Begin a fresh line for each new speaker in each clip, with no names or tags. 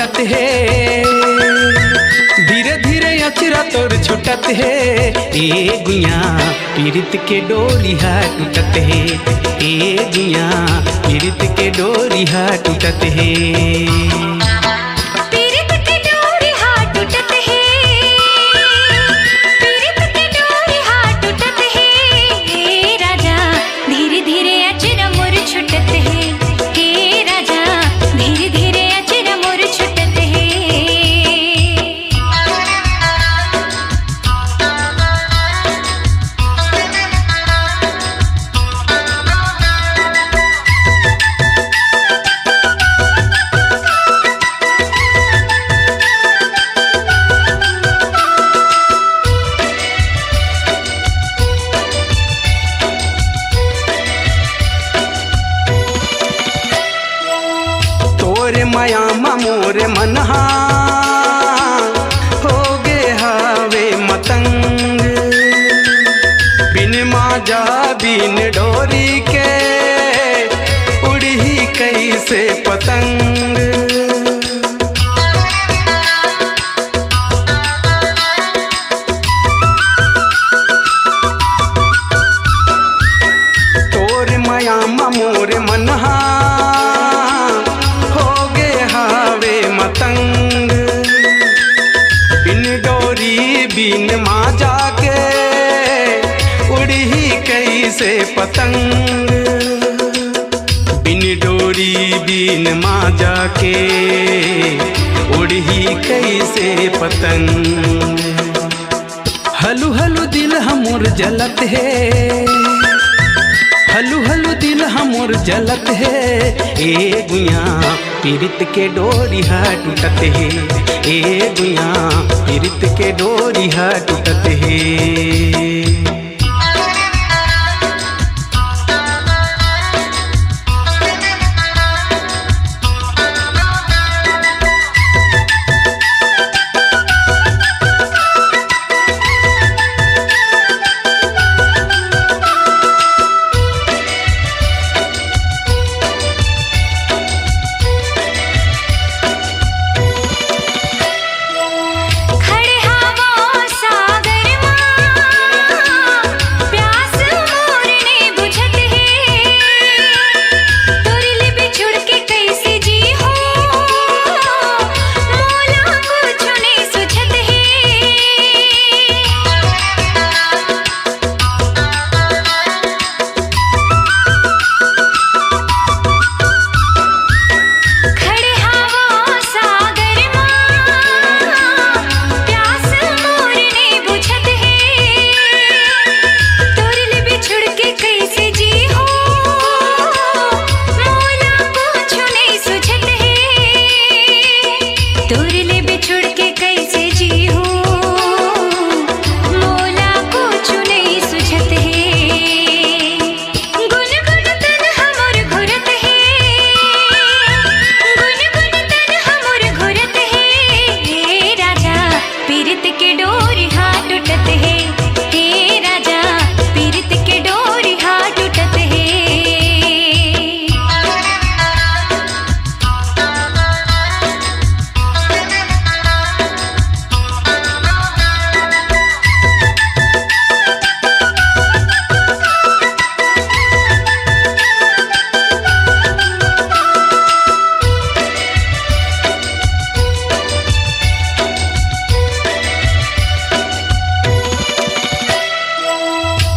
टूटत है, धीरे धीरे अचरा तोर छूटत है। ए गुइया पीरित के डोरिहा टूटत है, ए गुइया पीरित के डोरिहा टूटत है। तोरे माया मोर मनहा हो गे हावे मतंग, बिन माजा बिन डोरी के उड़ी कैसे पतंग। तोरे माया मोर मनहा मतंग, बिन डोरी बिन माजा के उड़ी कैसे पतंग, बिन डोरी बिन माजा के उड़ी कैसे पतंग। हलू हलू दिल हमर जलत है, हलू हलू दिल हमर जलत है। ए गुइया पीरित के डोरिहा टूटत है, ए गुइया पीरित के डोरिहा टूटत है।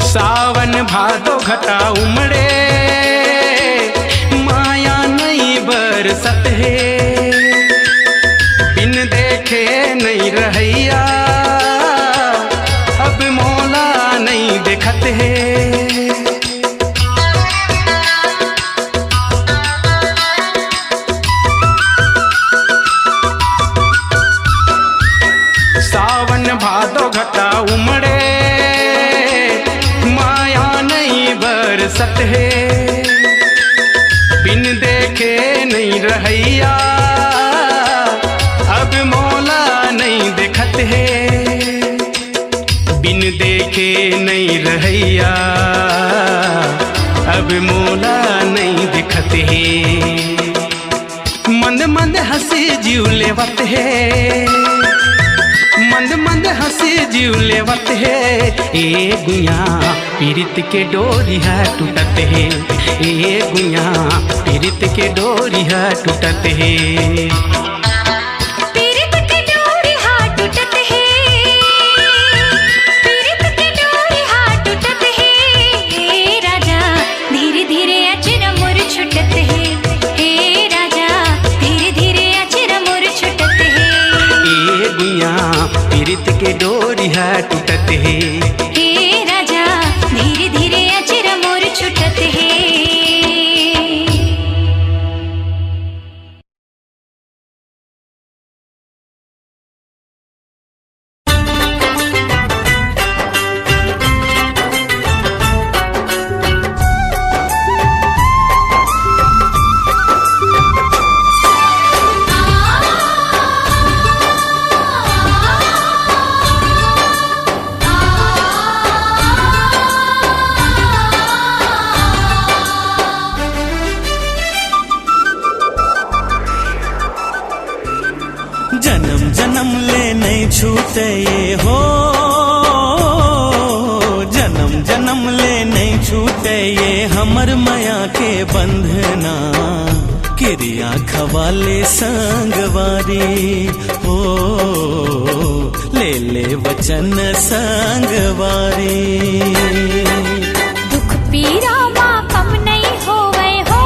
सावन भादो घटा उमड़े, माया नहीं बरसत है, बिन देखे नहीं रहैया अब मौला नहीं देखत है। सावन भादो घटा उमड़े, बरसत है, बिन देखे नहीं रहैया अब मौला नहीं देखत है, बिन देखे नहीं रहैया अब मौला नहीं दिखत है। मंद मंद हंसी जीव लेवत है, मंद मंद हंसी जीव लेवत है। ए गुया पीरित के डोरी है टूटत है, ए गुया पीरित के डोरी है टूटत है। पीरित के डोरी है टूटत है,
हे राजा धीरे धीरे अचर मोर छुटत है।
जन्म जन्म ले नहीं छूटे ये हो, जन्म जन्म ले नहीं छूटे ये हमर माया के बंधना। क्रिया खवाले संगवारी हो, ले ले वचन संगवारी।
दुख पीरा माँ कम नहीं होवे हो,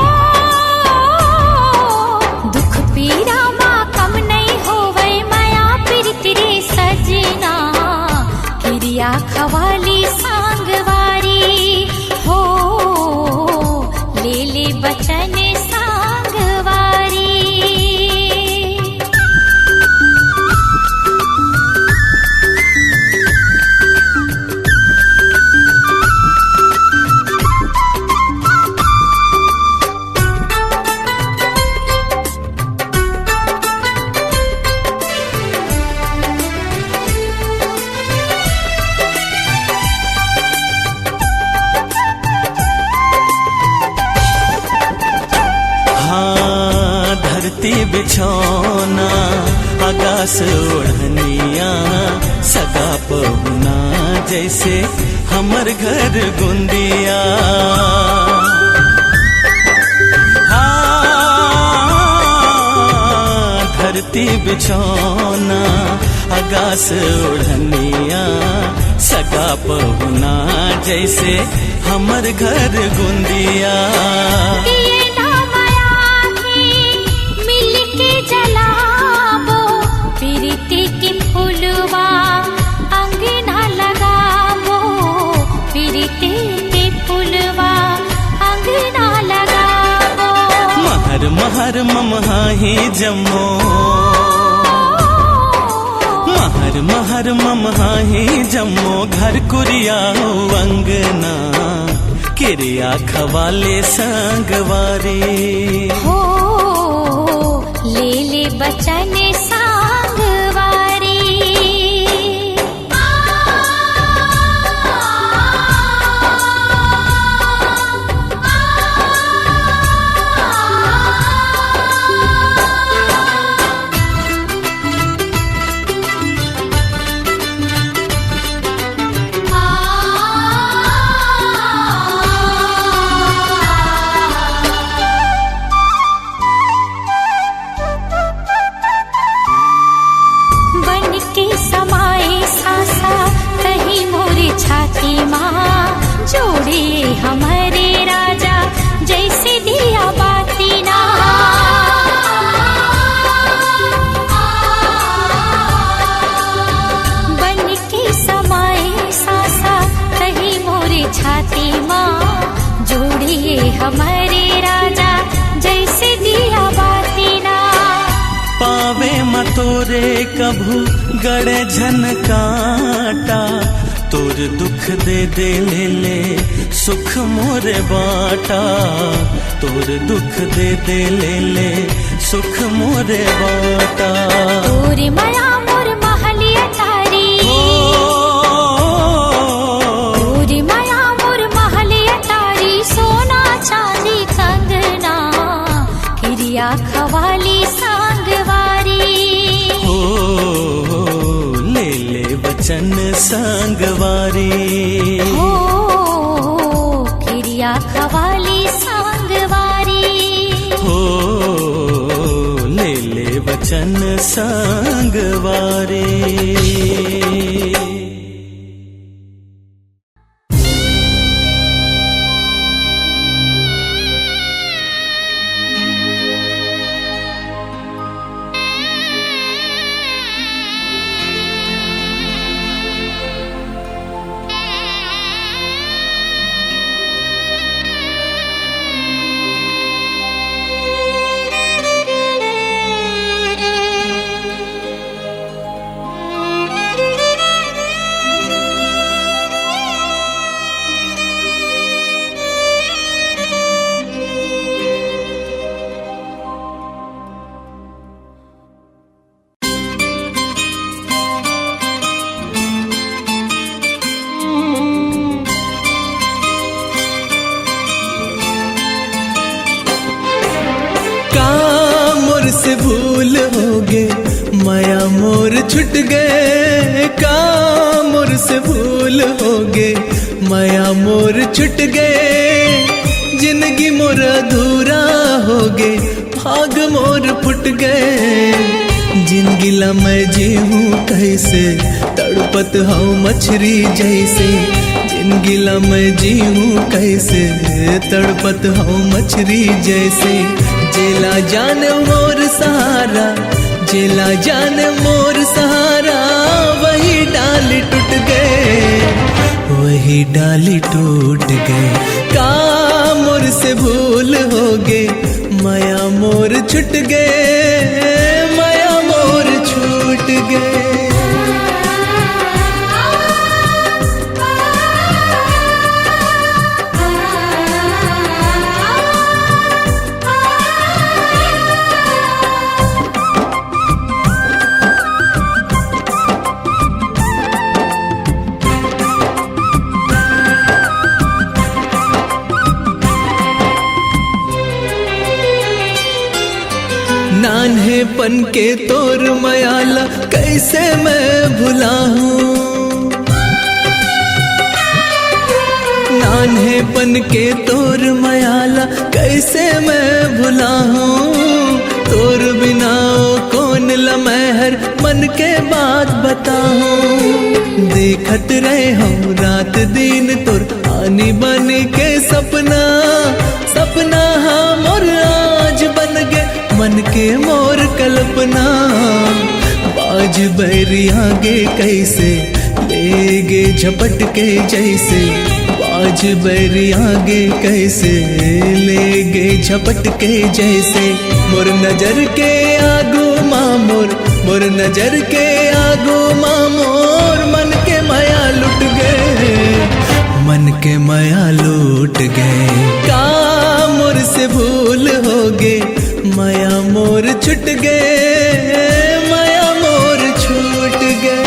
दुख पीरा माँ कम नहीं होवे। माया पीरित रे सजना, क्रिया खवाली सांगवारी हो, ले ले बचन सांगवारी।
धरती बिछौना आकाश ओढ़निया, सगा पहुना जैसे हमर घर गुंदिया। धरती बिछौना आकाश ओढ़निया, सगा पहुना जैसे हमर घर गुंदिया। महर ममहाही जम्मो, महर महर ममहाही जम्मो। घर कुरिया अंगना, क्रिया खवाले संगवारी
हो, ले ले बचन सांगवारी। छाती माँ जोड़े हमारे राजा, जैसे दिया बाती ना। बन के समाए सासा कहीं मोरे छाती माँ, जोड़े हमारे राजा जैसे दिया बाती ना।
पावे मतोरे कभू गड़े झनकाटा, तोर दुख दे दे ले ले सुख मोरे बाटा। तोर दुख दे दे ले ले सुख मोरे बाटा।
तोरे माया मोर महलिया तारी, तोरे माया मोर महलिया तारी। सोना चांदी कंगना, क्रिया खवाली सांगवा।
संगवारी
हो खिरिया खवाली सांगवारी
हो ले ले वचन संगवारी। से भूल होगे माया मोर छुट गए, कामोर से भूल होगे माया मोर छुट गए। जिंदगी मोर अधूरा होगे भाग मोर फुट गए। जिंदगी ला मैं जीऊँ कैसे तड़पत हूँ मछली जैसे। जिंदगी ला मैं जीऊँ कैसे तड़पत हूँ मछली जैसे। जेला जान मोर सहारा, जेला जान मोर सहारा, वही डाली टूट गए, वही डाली टूट गए। कामोर से भूल होगे माया मोर छुट गए, माया मोर छूट गए। नान्हेपन के तोर मयाला कैसे मैं भुला हूँ। नान्हेपन के तोर मयाला कैसे मैं भुला हूँ। तोर बिना कौन लमहर मन के बात बताऊँ। देखत रहे हूँ रात दिन तोर आनी बन के सपना, सपना हाँ मोर आज बन गए मन के मोर कल्पना। बाज बैरी आगे कैसे लेगे झपट के जैसे। बाज बैरी आगे कैसे लेगे झपट के जैसे। मोर नजर के आगू मामोर, मोर नजर के आगू मामोर, मन के माया लुट गए, मन के माया लूट गए। कामोर से भूल होगे माया मोर छूट गए, माया मोर छूट गए।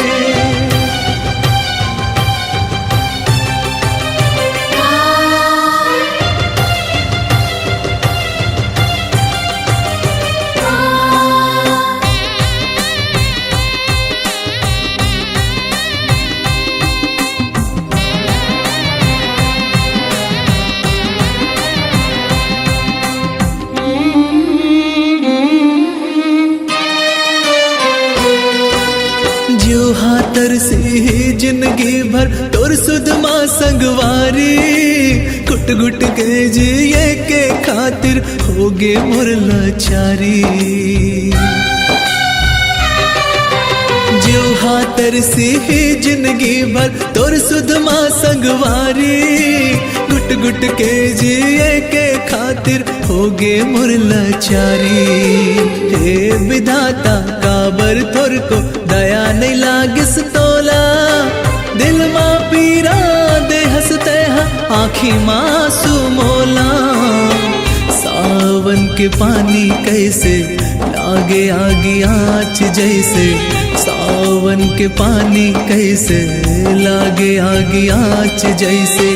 तरसी जिंदगी भर तोर सुधमा संगवारी। घुट घुट के जिए के खातिर होगे मोर लाचारी। जो तरसी जिंदगी भर तोर सुधमा संगवारी। घुट घुट के जिए के खातिर होगे मोर लाचारी। हे विधाता काबर थोर को दया नहीं लागिस तोला। दिल माँ पीरा दे हंसते हैं आँखी मासू मोला। सावन के पानी कैसे लागे आगी आँच जैसे। सावन के पानी कैसे लागे आगी आँच जैसे।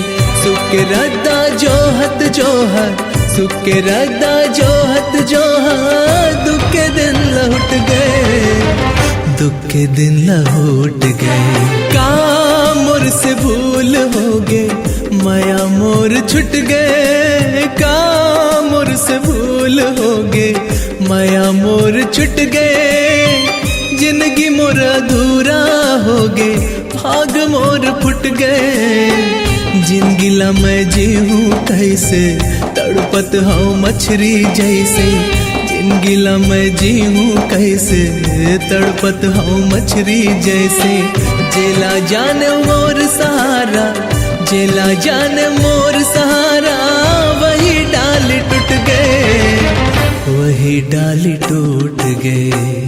सुख के रद्दा जोहत जोहर, सुख के रद्दा जोहत जोहर। दुख के दिन लौट गए, दुख के दिन लौट गए। काम मोर से भूल हो गए, माया मोर छुट गए। काम मोर से भूल हो गए, माया मोर छुट गए। जिंदगी मोर अधूरा हो गए, भाग मोर फुट गए। जिंदगी ला मैं जीऊँ कैसे, तड़पत हूँ मछली जैसे। जिंदगी ला मैं जीऊँ कैसे, तड़पत हूँ मछली जैसे। जेला जाने मोर सहारा, जेला जाने मोर सहारा। वही डाली टूट गए, वही डाली टूट गए।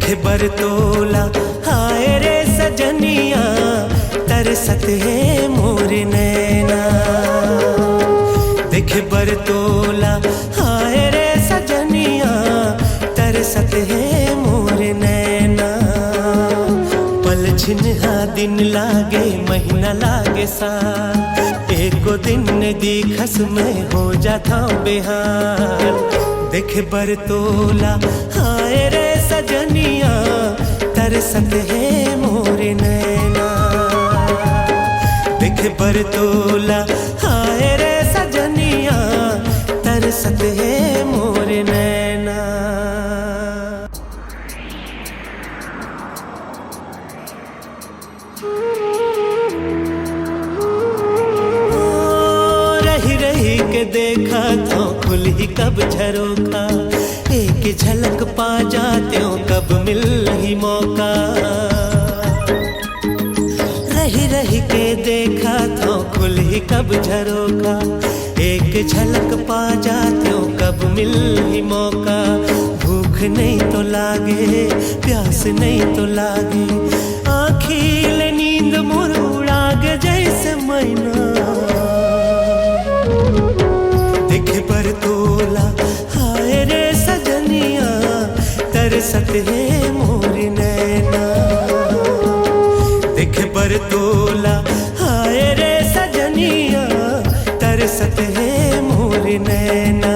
देखे बरतोला हाय रे सजनिया तरसत है मोर नैना। देखे बरतोला हाय रे सजनिया तरसत है मोर नैना। पल छिन्हा दिन लागे महीना लागे साल, एको दिन दिखस में हो जाता बेहाल। देखे बरतोला हाय रे सजनिया तरसत है मोर नैना। देखे बरतोला हाय रे सजनिया तरसत है मोर नैना। रही रही के देखा तो खुल ही कब झरोखा, एक झलक पा जाते हो कब मिल ही मौका। रही रही के देखा तो खुल ही कब झरोखा, एक झलक पा जाते हो कब मिल ही मौका। भूख नहीं तो लागे प्यास नहीं तो लागे, आँखिल नींद मोर उड़ाग जैसे मैना। देखे बरतोला हाय रे सजनिया तरसत है मोर नैना। देखे बरतोला हाय रे सजनिया तरसत है मोर नैना।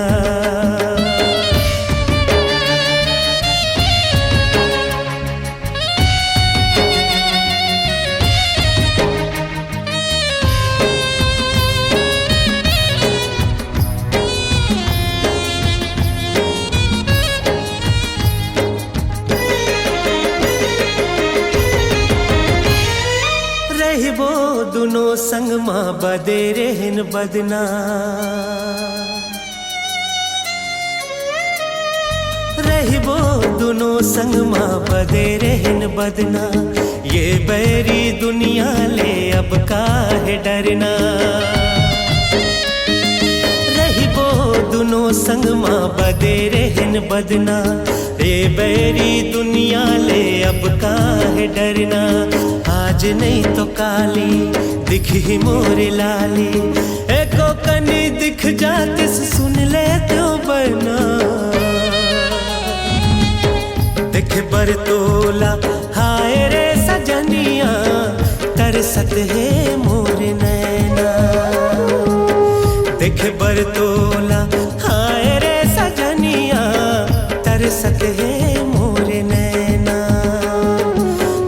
रहिबो दुनो संग माँ बदे रहन बदना। रहिबो दुनो संग माँ बदे रहन बदना, ये बैरी दुनिया ले अब काहे डरना। रहिबो दुनो संग माँ बदे रहन बदना, ये बैरी दुनिया ले अब काहे डरना। आज नहीं तो काली दिख ही मोर लाली, एको कनी दिख जाते सुन ले तो बना। देखे बरतोला हाय रे सजनिया तरसत है मोर नैना। देखे बरतोला हाय रे सजनिया तरसत है मोर नैना।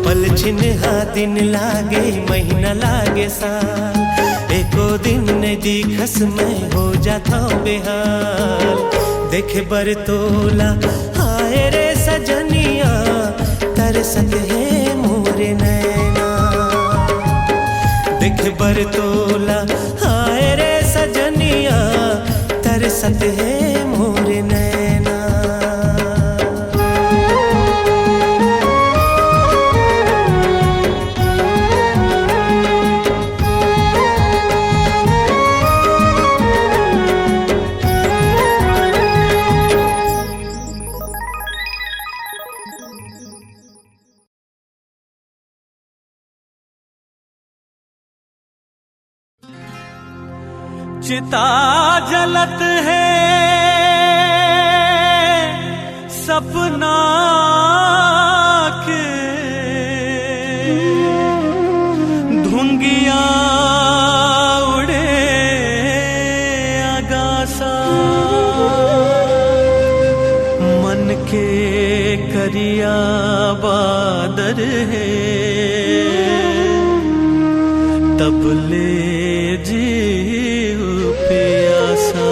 पल छिन्हा दिन लागे महीना लागे साल, एको दिन दिखस में हो जाता बेहाल। देखे बरतोला हाय रे सजनिया तरसत है मोर नैना। देखे बरतोला हाय रे सजनिया तरसत है मोर नैना।
चिता जलत है सपना के, धुंगिया उड़े आगासा। मन के करिया बादर है तब ले जीव प्यासा।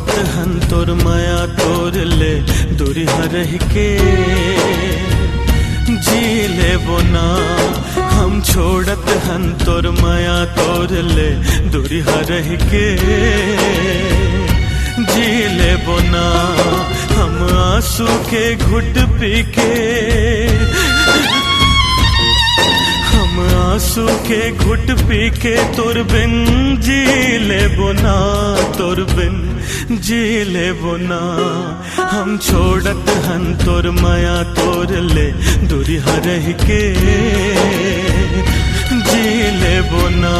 छोड़त हन तोर माया तोर ले दूरिया रह के जी ले बोना। हम छोड़त हन तोर माया तोर ले दूरिया रह के जी ले बोना। हम आंसू के घुट पी के, हम आंसू के घुट पी के तोर बिन जी ले बोना, तोर बिन जी ले बोना। हम छोड़त हन तोर माया तोर ले दूरिया रह के जी ले बोना।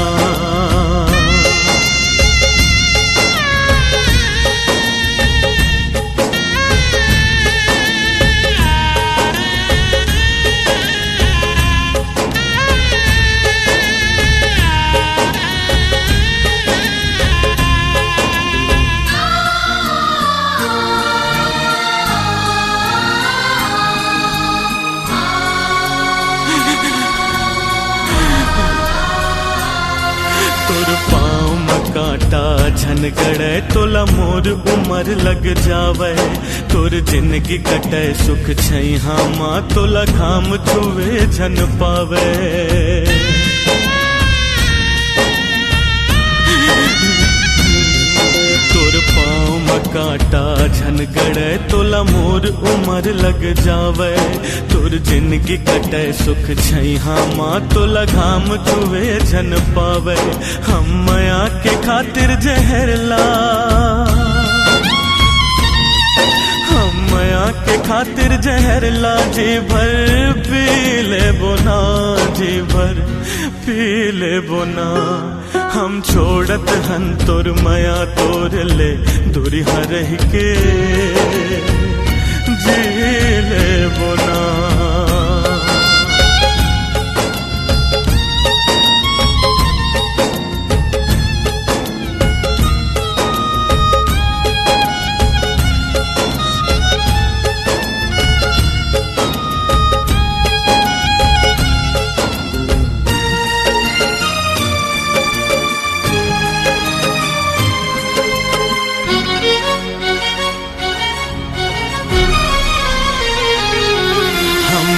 तोर पाँव में कांटा झनगड़े तोला मोर उमर लग जावे। तोर जिंदगी कटे सुख छैहा माँ तोला घाम छुए झन पावे। तोर पाँव में कांटा झनगड़े तोला मोर उमर लग जावे। तोर जिंदगी कटे सुख छैहा माँ तोला घाम छुए झन पावे। हम माया के खातिर जहरला, हम माया के खातिर जहरला जी भर पी ले बोना, जी भर पी ले बोना। हम छोड़त हन तोर माया तोर ले दूरिया रह के जी ले बोना।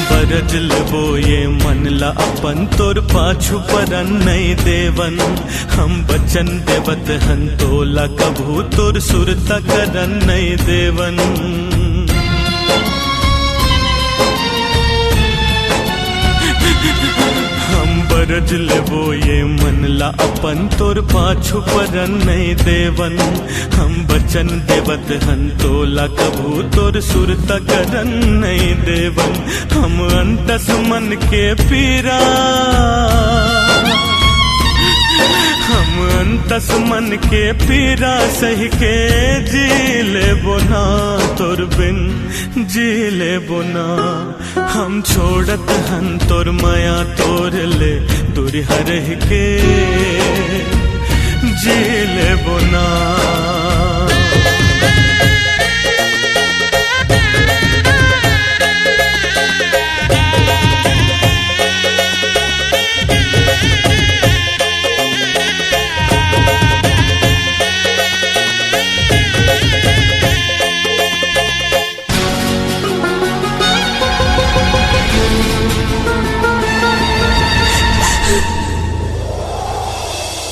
बरज लेबो ये मन ला अपन तोर पाछू परन नहीं देवन। हम बचन देवत हन तोला कभू तोर सुरता करन नहीं देवन। हम बरज लेबो ये मन ला अपन तोर पाछू परन नहीं देवन। हम बचन देवत हन तोला कभू तोर सुरता करन नहीं देवन। हम अंतस मन के पीरा, हम अंतस मन के पीरा सही के जी ले बोना, तोर बिन जी ले बोना। हम छोड़त हन तोर माया तोर ले दूरिया रह के जी ले बोना।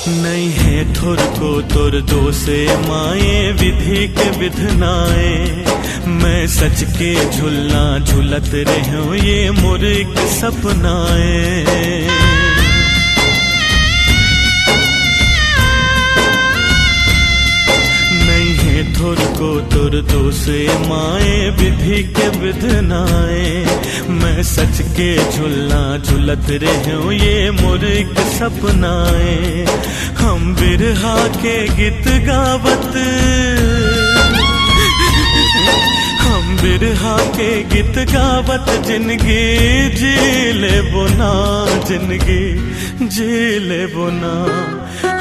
नहीं है ठोर को तोर दोसे माए विधि के विधनाए। मैं सच के झुलना झुलत रहूं ये मोर एक सपनाए। ठोर को तोर दोसे माए विधि के विधनाए। मैं सच के झुलना झुलत रहूं ये मोर एक सपनाए। हम बिरहा के गीत गावत, हम बिरहा के गीत गावत जिंदगी जी ले बोना, जिंदगी जी ले बोना।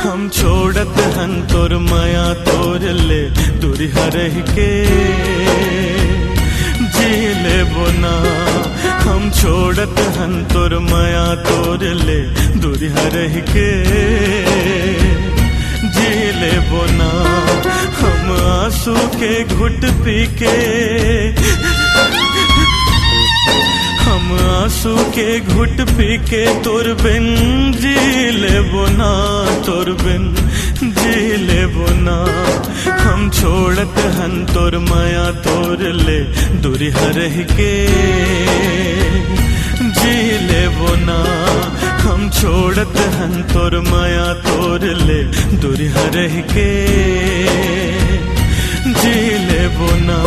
हम छोड़त हन तोर माया तोर ले दूरिया रह के जी ले बोना। हम छोड़त हन तोर माया तोर ले दूरिया रह के जी
लेबो ना हम आंसू के घुट पी के, हम आंसू के घुट पी के तोर बिन जी लेबो ना, तोर बिन जी लेबो ना। हम छोड़त हन तोर माया तोर ले दूरी हरह के जी लेबो ना। हम छोड़त हन तोर माया तोर ले दूरी हरह के जी लेबो ना।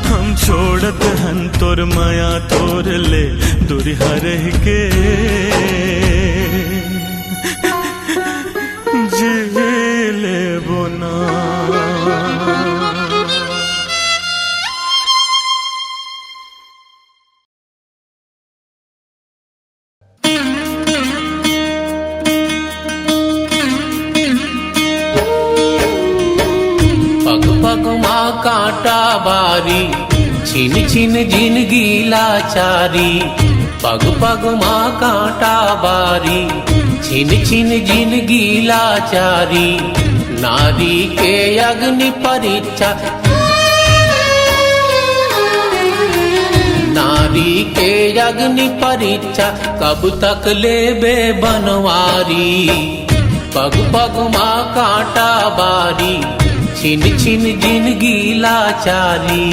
हम छोड़त हन तोर माया तोर ले दूरी हरह के जी लेबो ना।
पग पग माँ कांटा बारी, छिन छिन जिंदगी लाचारी। पग पग माँ कांटा बारी, छिन छिन जिंदगी लाचारी। नारी के अग्नि परीक्षा, नारी के अग्नि परीक्षा कब तक लेबे बनवारी। पग पग माँ कांटा बारी, छिन छिन जिंदगी लाचारी।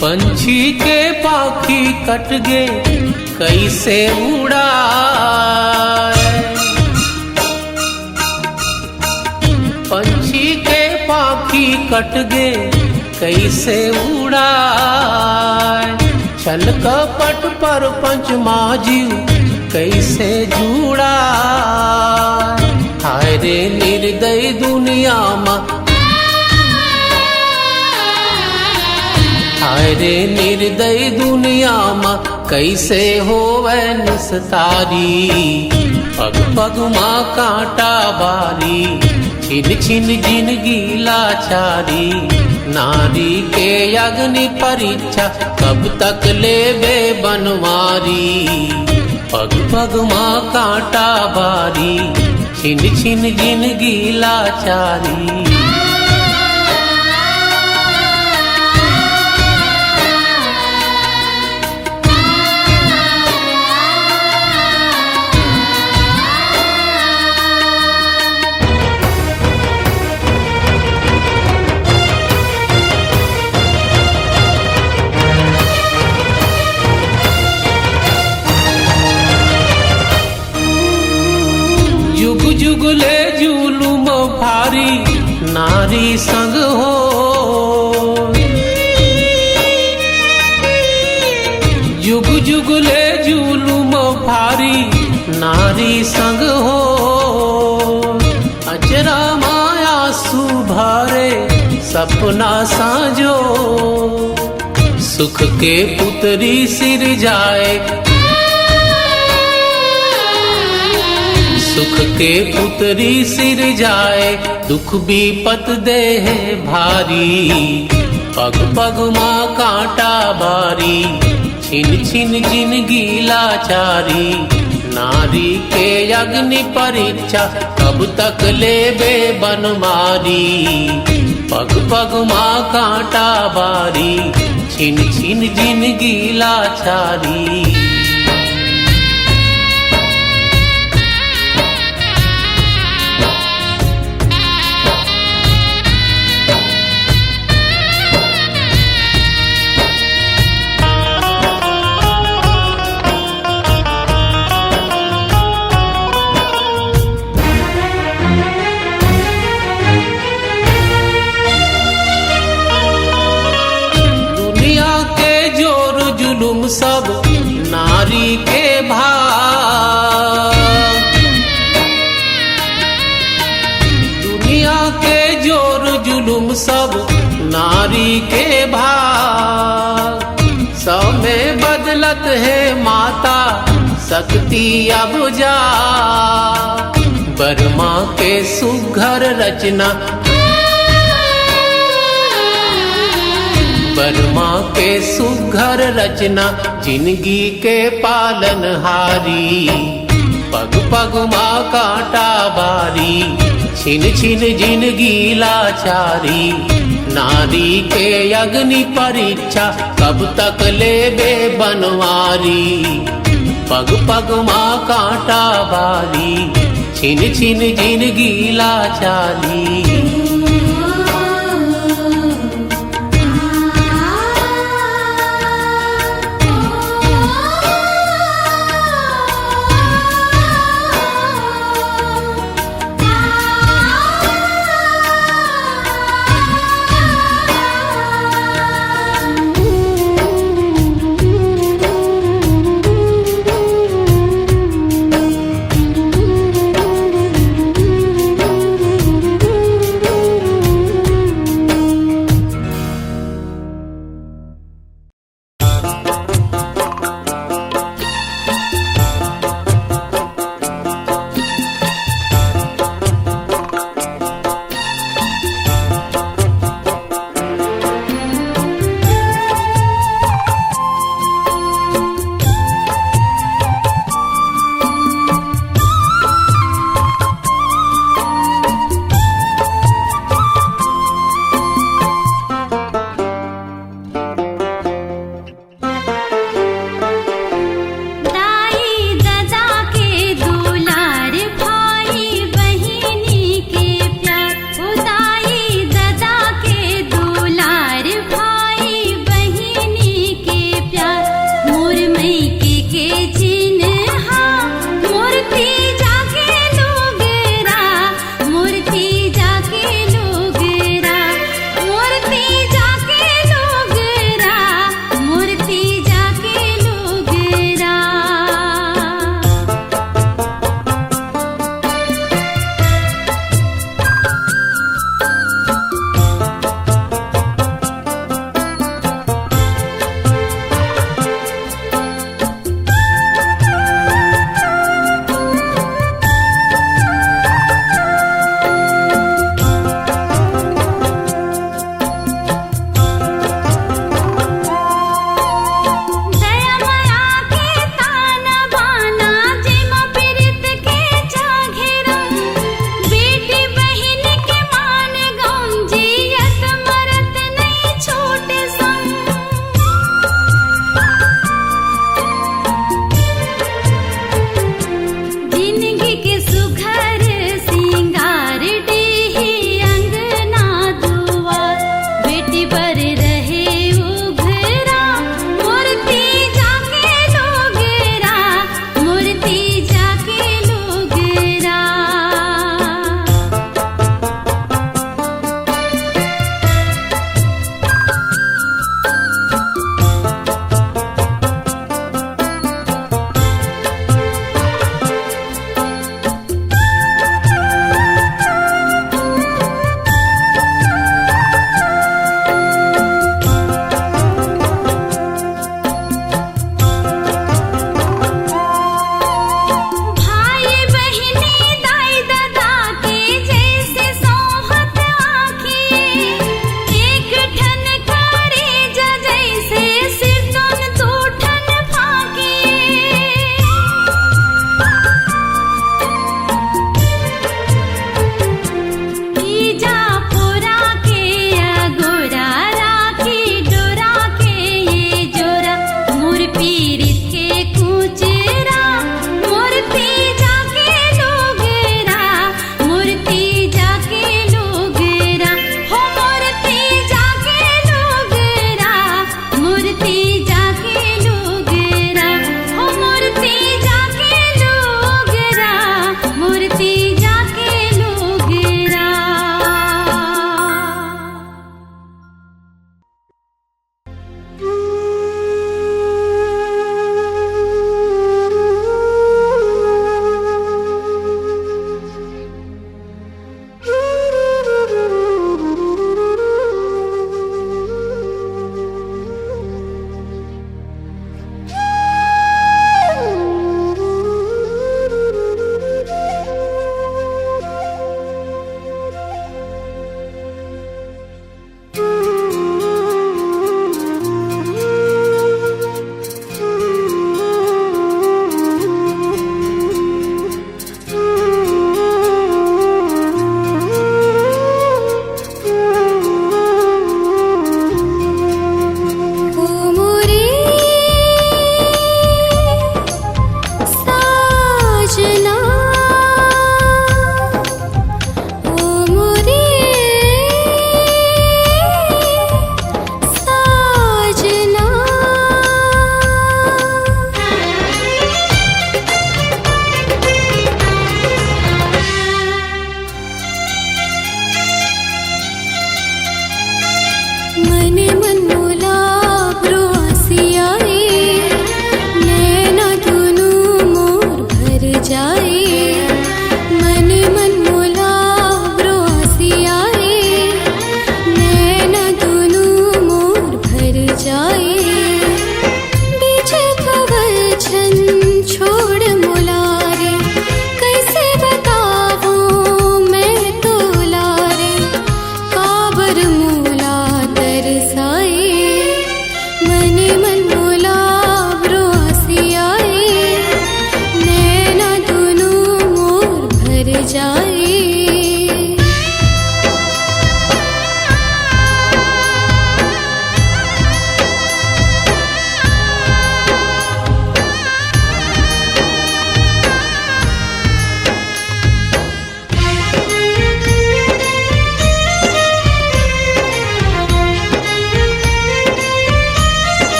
पंछी के पाखी कट गे कैसे उड़ाए। पंछी के पाखी कट गे कैसे उड़ाए। छल कपट पर पंचमाजीव कैसे जुड़ा। हाय रे निर्दय दुनिया माँ, हाय रे निर्दय दुनिया माँ कैसे होवे निस्तारी। पग पग माँ कांटा बारी, छिन छिन जिंदगी लाचारी। नारी के अग्नि परीक्षा कब तक लेबे बनवारी। पग पग माँ कांटा बारी, छिन छिन जिंदगी लाचारी। जुग जुग ले जुलुम भारी नारी संग हो। जुग जुग ले जुलुम भारी नारी संग हो। अचरा माया सुभारे सपना साजो। सुख के पुतरी सिर जाए, सुख के पुतरी सिर जाए। दुख विपत देह भारी, पग पग माँ कांटा बारी। छिन छिन जिंदगी लाचारी, नारी के अग्नि परीक्षा कब तक लेबे बनमारी। पग पग माँ कांटा बारी, छिन छिन जिंदगी लाचारी। सब शक्ति अब जा बर्मा के सुघर रचना, बर्मा के सुघर रचना जिंदगी के पालनहारी। पग पग माँ कांटा बारी, छिन छिन जिंदगी लाचारी। नारी के अग्नि परीक्षा कब तक लेबे बनवारी। पग पग माँ कांटा बारी, छिन छिन जिंदगी लाचारी।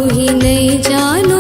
ही नहीं जानो